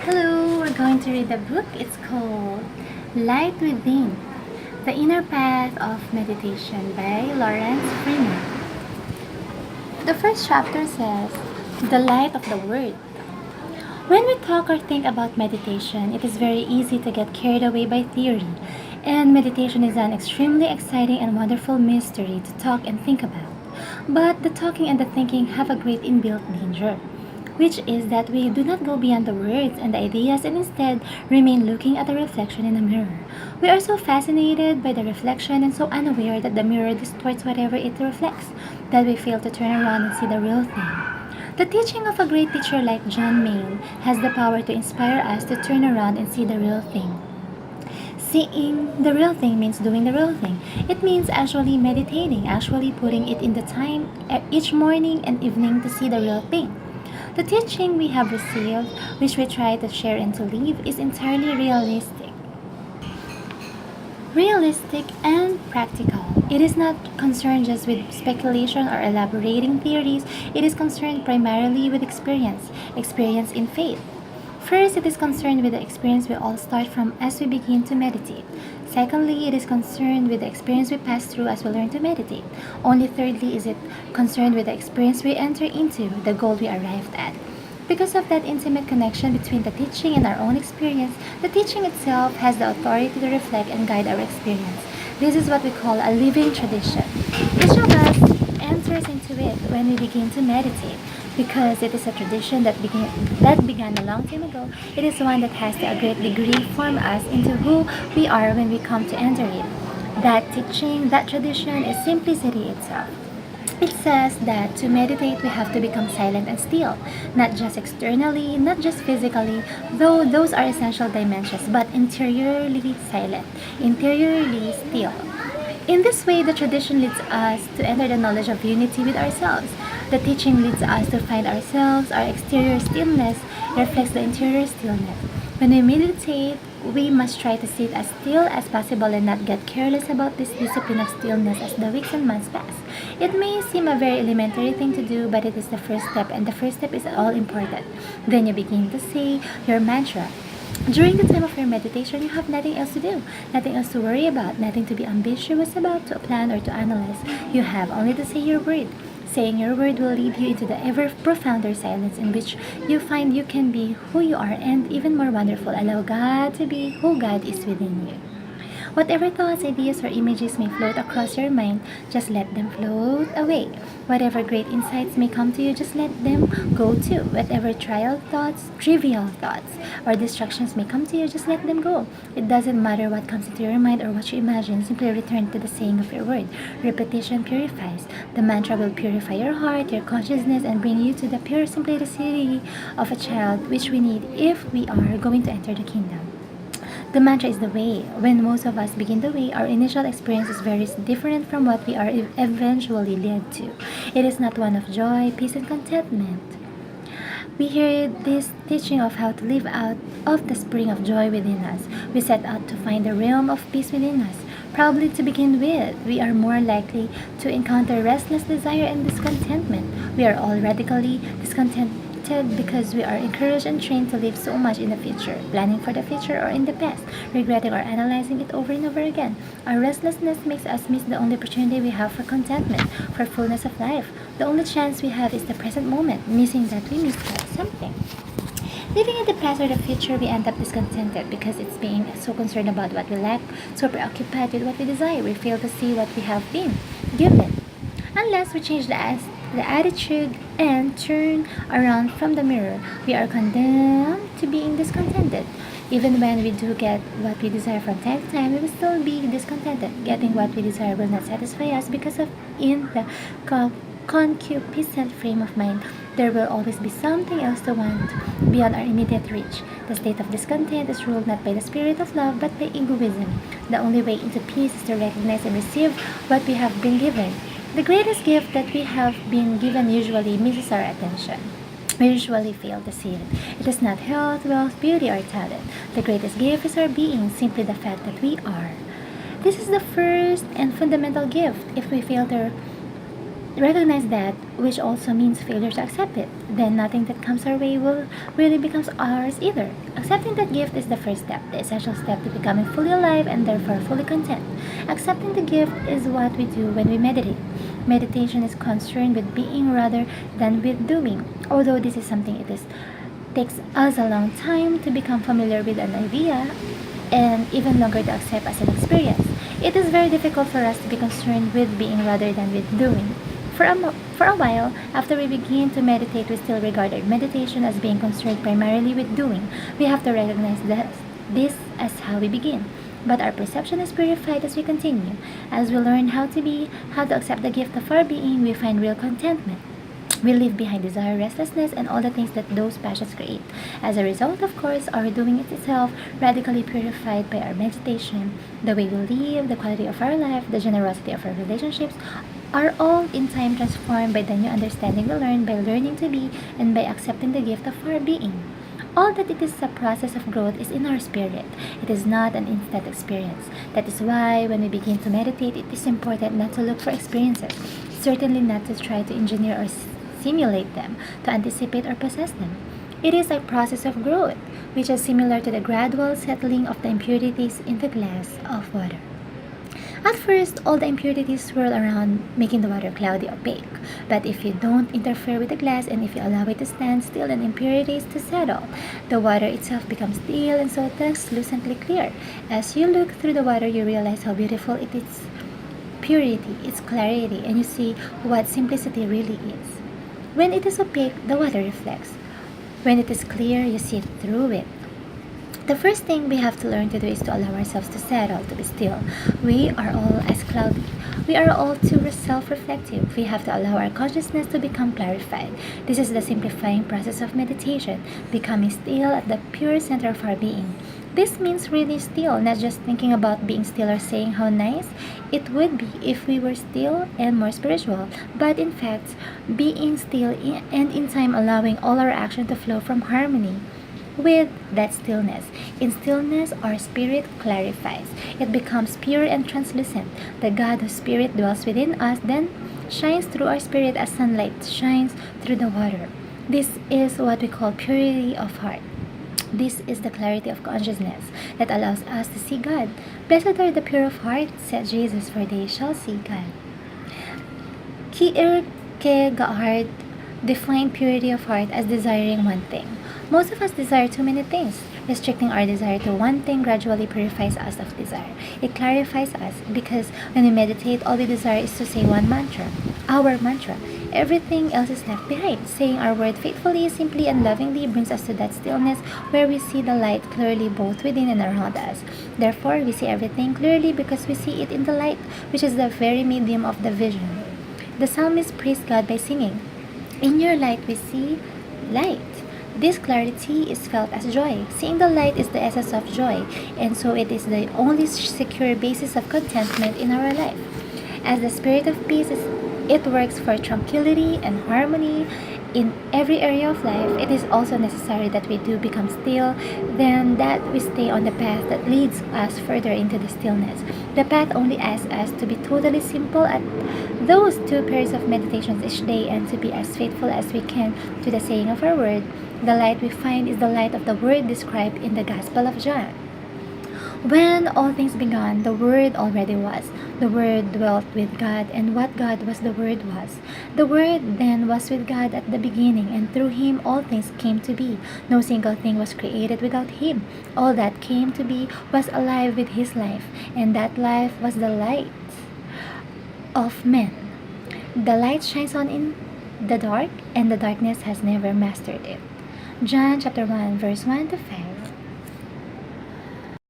Hello, we're going to read a book. It's called Light Within, The Inner Path of Meditation by Laurence Freeman. The first chapter says, The Light of the Word. When we talk or think about meditation, it is very easy to get carried away by theory, and meditation is an extremely exciting and wonderful mystery to talk and think about. But the talking and the thinking have a great inbuilt danger, which is that we do not go beyond the words and the ideas and instead remain looking at the reflection in the mirror. We are so fascinated by the reflection and so unaware that the mirror distorts whatever it reflects that we fail to turn around and see the real thing. The teaching of a great teacher like John Mayle has the power to inspire us to turn around and see the real thing. Seeing the real thing means doing the real thing. It means actually meditating, actually putting it in the time each morning and evening to see the real thing. The teaching we have received, which we try to share and to live, is entirely realistic and practical. It is not concerned just with speculation or elaborating theories. It is concerned primarily with experience in faith. First, it is concerned with the experience we all start from as we begin to meditate. Secondly, it is concerned with the experience we pass through as we learn to meditate. Only thirdly is it concerned with the experience we enter into, the goal we arrived at. Because of that intimate connection between the teaching and our own experience, the teaching itself has the authority to reflect and guide our experience. This is what we call a living tradition. Each of us enters into it when we begin to meditate. Because it is a tradition that began a long time ago, it is one that has to a great degree form us into who we are when we come to enter it. That teaching, that tradition is simplicity itself. It says that to meditate we have to become silent and still, not just externally, not just physically, though those are essential dimensions, but interiorly silent, interiorly still. In this way, the tradition leads us to enter the knowledge of unity with ourselves. The teaching leads us to find ourselves. Our exterior stillness reflects the interior stillness. When we meditate, we must try to sit as still as possible and not get careless about this discipline of stillness as the weeks and months pass. It may seem a very elementary thing to do, but it is the first step, and the first step is all important. Then you begin to say your mantra. During the time of your meditation, you have nothing else to do, nothing else to worry about, nothing to be ambitious about, to plan or to analyze. You have only to say your word. Saying your word will lead you into the ever profounder silence in which you find you can be who you are and even more wonderful, allow God to be who God is within you. Whatever thoughts, ideas, or images may float across your mind, just let them float away. Whatever great insights may come to you, just let them go too. Whatever trivial thoughts, or distractions may come to you, just let them go. It doesn't matter what comes into your mind or what you imagine, simply return to the saying of your word. Repetition purifies. The mantra will purify your heart, your consciousness, and bring you to the pure simplicity of a child, which we need if we are going to enter the kingdom. The mantra is the way. When most of us begin the way, our initial experience is very different from what we are eventually led to. It is not one of joy, peace, and contentment. We hear this teaching of how to live out of the spring of joy within us. We set out to find the realm of peace within us. Probably to begin with, we are more likely to encounter restless desire and discontentment. We are all radically discontented because we are encouraged and trained to live so much in the future, planning for the future or in the past, regretting or analyzing it over and over again. Our restlessness makes us miss the only opportunity we have for contentment, for fullness of life. The only chance we have is the present moment, missing that we miss something. Living in the past or the future, we end up discontented because it's being so concerned about what we lack, so preoccupied with what we desire, we fail to see what we have been given. Unless we change the attitude and turn around from the mirror, we are condemned to being discontented. Even when we do get what we desire from time to time, we will still be discontented. Getting what we desire will not satisfy us because of in the concupiscent frame of mind, there will always be something else to want beyond our immediate reach. The state of discontent is ruled not by the spirit of love but by egoism. The only way into peace is to recognize and receive what we have been given. The greatest gift that we have been given usually misses our attention. We usually fail to see it. It is not health, wealth, beauty, or talent. The greatest gift is our being, simply the fact that we are. This is the first and fundamental gift. If we fail to recognize that, which also means failure to accept it, then nothing that comes our way will really becomes ours either. Accepting that gift is the first step, the essential step to becoming fully alive and therefore fully content. Accepting the gift is what we do when we meditate. Meditation is concerned with being rather than with doing. Although this is something it is takes us a long time to become familiar with an idea and even longer to accept as an experience. It is very difficult for us to be concerned with being rather than with doing. For a while, after we begin to meditate, we still regard our meditation as being concerned primarily with doing. We have to recognize that this as how we begin. But our perception is purified as we continue. As we learn how to be, how to accept the gift of our being, we find real contentment. We leave behind desire, restlessness, and all the things that those passions create. As a result, of course, our doing it itself, radically purified by our meditation, the way we live, the quality of our life, the generosity of our relationships, are all in time transformed by the new understanding we learn by learning to be and by accepting the gift of our being. All that it is a process of growth is in our spirit. It is not an instant experience. That is why when we begin to meditate, it is important not to look for experiences. Certainly not to try to engineer or simulate them, to anticipate or possess them. It is a process of growth, which is similar to the gradual settling of the impurities in the glass of water. At first, all the impurities swirl around, making the water cloudy, opaque. But if you don't interfere with the glass and if you allow it to stand still and impurities to settle, the water itself becomes still and so translucently clear. As you look through the water, you realize how beautiful it is, purity, its clarity, and you see what simplicity really is. When it is opaque, the water reflects. When it is clear, you see through it. The first thing we have to learn to do is to allow ourselves to settle, to be still. We are all as cloudy. We are all too self-reflective. We have to allow our consciousness to become clarified. This is the simplifying process of meditation, becoming still at the pure center of our being. This means really still, not just thinking about being still or saying how nice it would be if we were still and more spiritual, but in fact, being still and in time allowing all our action to flow from harmony with that stillness. In stillness, our spirit clarifies. It becomes pure and translucent. The God whose spirit dwells within us then shines through our spirit as sunlight shines through the water. This is what we call purity of heart. This is the clarity of consciousness that allows us to see God. Blessed are the pure of heart, said Jesus, for they shall see God. Kierkegaard defined purity of heart as desiring one thing. Most of us desire too many things. Restricting our desire to one thing gradually purifies us of desire. It clarifies us because when we meditate, all we desire is to say one mantra, our mantra. Everything else is left behind. Saying our word faithfully, simply, and lovingly brings us to that stillness where we see the light clearly both within and around us. Therefore, we see everything clearly because we see it in the light, which is the very medium of the vision. The psalmist praised God by singing, "In your light we see light." This clarity is felt as joy. Seeing the light is the essence of joy, and so it is the only secure basis of contentment in our life. As the spirit of peace it works for tranquility and harmony in every area of life. It is also necessary that we do become still, then that we stay on the path that leads us further into the stillness. The path only asks us to be totally simple at those two periods of meditations each day and to be as faithful as we can to the saying of our word. The light we find is the light of the word described in the Gospel of John. When all things began, the Word already was. The Word dwelt with God, and what God was, the Word was. The Word then was with God at the beginning, and through Him all things came to be. No single thing was created without Him. All that came to be was alive with His life, and that life was the light of men. The light shines on in the dark, and the darkness has never mastered it. John chapter 1, verse 1 to 5.